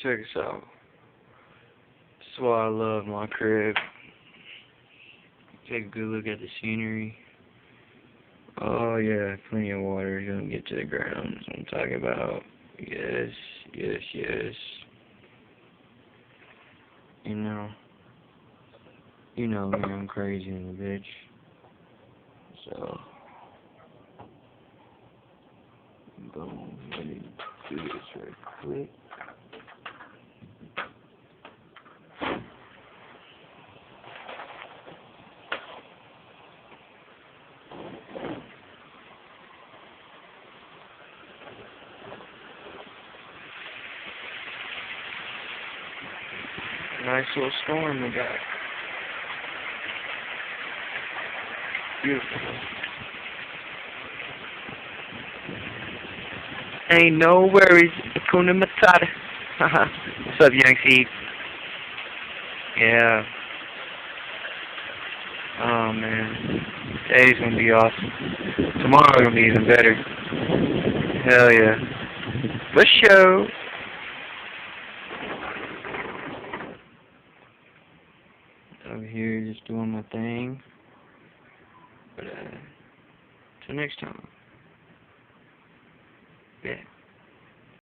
Check this out. This is why I love my crib. Take a good look at the scenery. Oh yeah, plenty of water is gonna get to the ground. That's what I'm talking about. Yes, yes, yes. You know me, I'm crazy in the bitch. So, boom, let me do this right quick. Nice little storm we got. Beautiful. Ain't no worries. Hakuna Matata. What's up, Young Steve? Yeah. Oh, man. Today's gonna be awesome. Tomorrow's gonna be even better. Hell yeah. For sure. Over here just doing my thing. But, till next time. Yeah.